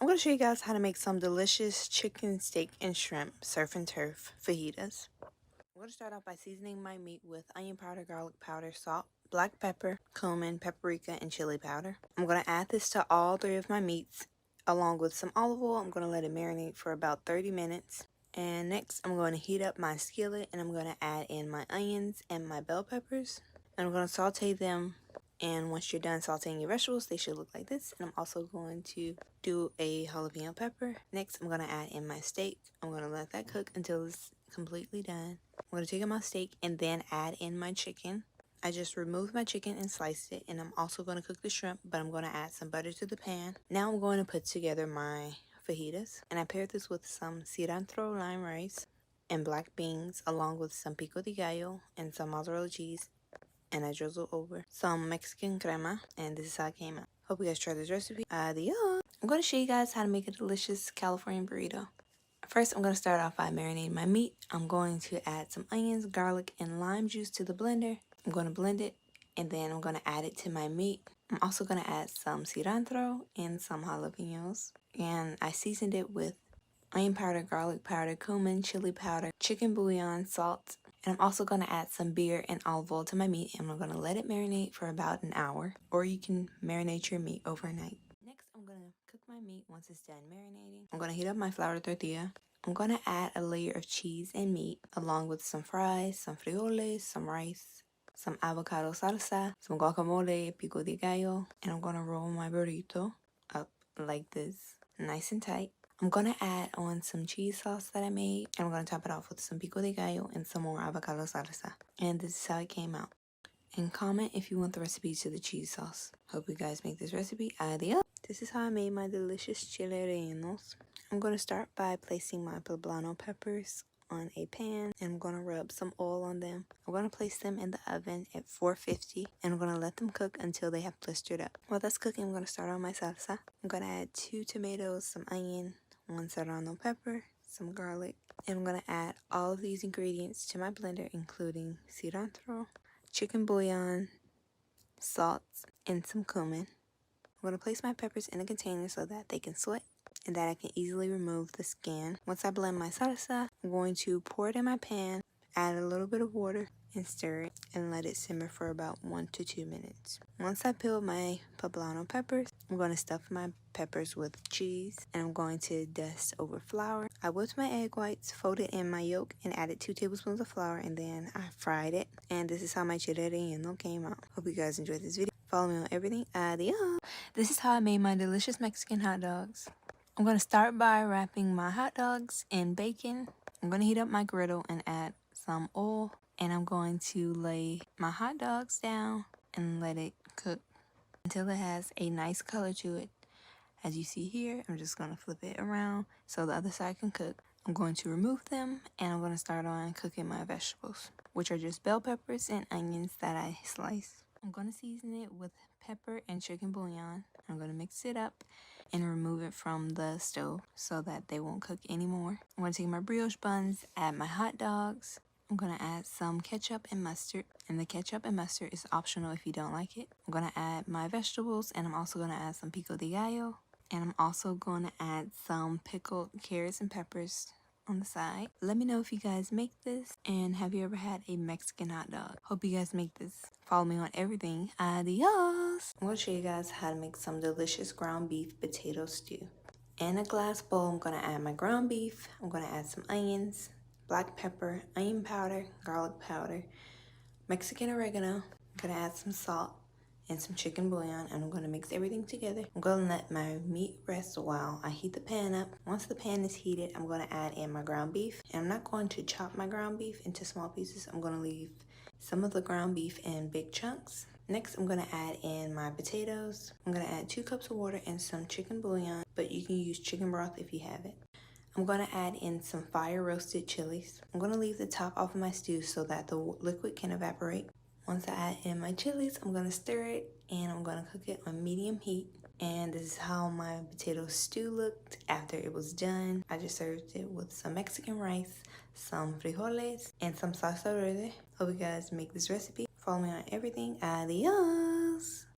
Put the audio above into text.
I'm going to show you guys how to make some delicious chicken, steak, and shrimp surf and turf fajitas. I'm going to start off by seasoning my meat with onion powder, garlic powder, salt, black pepper, cumin, paprika, and chili powder. I'm going to add this to all three of my meats along with some olive oil. I'm going to let it marinate for about 30 minutes. And next, I'm going to heat up my skillet and I'm going to add in my onions and my bell peppers. And I'm going to saute them. And once you're done sauteing your vegetables, they should look like this. And I'm also going to do a jalapeno pepper. Next, I'm going to add in my steak. I'm going to let that cook until it's completely done. I'm going to take in my steak and then add in my chicken. I just removed my chicken and sliced it. And I'm also going to cook the shrimp, but I'm going to add some butter to the pan. Now I'm going to put together my fajitas. And I paired this with some cilantro lime rice and black beans, along with some pico de gallo and some mozzarella cheese. And I drizzle over some Mexican crema, and this is how it came out. Hope you guys try this recipe. Adios! I'm going to show you guys how to make a delicious California burrito. First, I'm going to start off by marinating my meat. I'm going to add some onions, garlic, and lime juice to the blender. I'm going to blend it, and then I'm going to add it to my meat. I'm also going to add some cilantro and some jalapenos, and I seasoned it with onion powder, garlic powder, cumin, chili powder, chicken bouillon, salt. And I'm also going to add some beer and olive oil to my meat, and I'm going to let it marinate for about an hour, or you can marinate your meat overnight. Next, I'm going to cook my meat once it's done marinating. I'm going to heat up my flour tortilla. I'm going to add a layer of cheese and meat, along with some fries, some frijoles, some rice, some avocado salsa, some guacamole, pico de gallo, and I'm going to roll my burrito up like this, nice and tight. I'm going to add on some cheese sauce that I made, and I'm going to top it off with some pico de gallo and some more avocado salsa. And this is how it came out. And comment if you want the recipe to the cheese sauce. Hope you guys make this recipe. Adios! This is how I made my delicious chilenos. I'm going to start by placing my poblano peppers on a pan, and I'm going to rub some oil on them. I'm going to place them in the oven at 450, and I'm going to let them cook until they have blistered up. While that's cooking, I'm going to start on my salsa. I'm going to add 2 tomatoes, some onion, 1 serrano pepper, some garlic, and I'm going to add all of these ingredients to my blender, including cilantro, chicken bouillon, salt, and some cumin. I'm going to place my peppers in a container so that they can sweat and that I can easily remove the skin. Once I blend my salsa, I'm going to pour it in my pan, add a little bit of water, and stir it and let it simmer for about 1 to 2 minutes. Once I peel my poblano peppers, I'm going to stuff my peppers with cheese, and I'm going to dust over flour. I whipped my egg whites, folded in my yolk, and added 2 tablespoons of flour, and then I fried it. And this is how my chile relleno came out. Hope you guys enjoyed this video. Follow me on everything. Adios! This is how I made my delicious Mexican hot dogs. I'm going to start by wrapping my hot dogs in bacon. I'm going to heat up my griddle and add some oil. And I'm going to lay my hot dogs down and let it cook until it has a nice color to it. As you see here, I'm just going to flip it around so the other side can cook. I'm going to remove them, and I'm going to start on cooking my vegetables, which are just bell peppers and onions that I sliced. I'm going to season it with pepper and chicken bouillon. I'm going to mix it up and remove it from the stove so that they won't cook anymore. I'm going to take my brioche buns, add my hot dogs. I'm going to add some ketchup and mustard, and the ketchup and mustard is optional if you don't like it. I'm going to add my vegetables, and I'm also going to add some pico de gallo, and I'm also going to add some pickled carrots and peppers on the side. Let me know if you guys make this, and have you ever had a Mexican hot dog? Hope you guys make this. Follow me on everything. Adios! I'm going to show you guys how to make some delicious ground beef potato stew. In a glass bowl, I'm going to add my ground beef. I'm going to add some onions, black pepper, onion powder, garlic powder, Mexican oregano. I'm going to add some salt and some chicken bouillon, and I'm going to mix everything together. I'm going to let my meat rest while I heat the pan up. Once the pan is heated, I'm going to add in my ground beef, and I'm not going to chop my ground beef into small pieces. I'm going to leave some of the ground beef in big chunks. Next, I'm going to add in my potatoes. I'm going to add 2 cups of water and some chicken bouillon, but you can use chicken broth if you have it. I'm going to add in some fire roasted chilies. I'm going to leave the top off of my stew so that the liquid can evaporate. Once I add in my chilies, I'm going to stir it, and I'm going to cook it on medium heat. And this is how my potato stew looked after it was done. I just served it with some Mexican rice, some frijoles, and some salsa verde. Hope you guys make this recipe. Follow me on everything. Adios!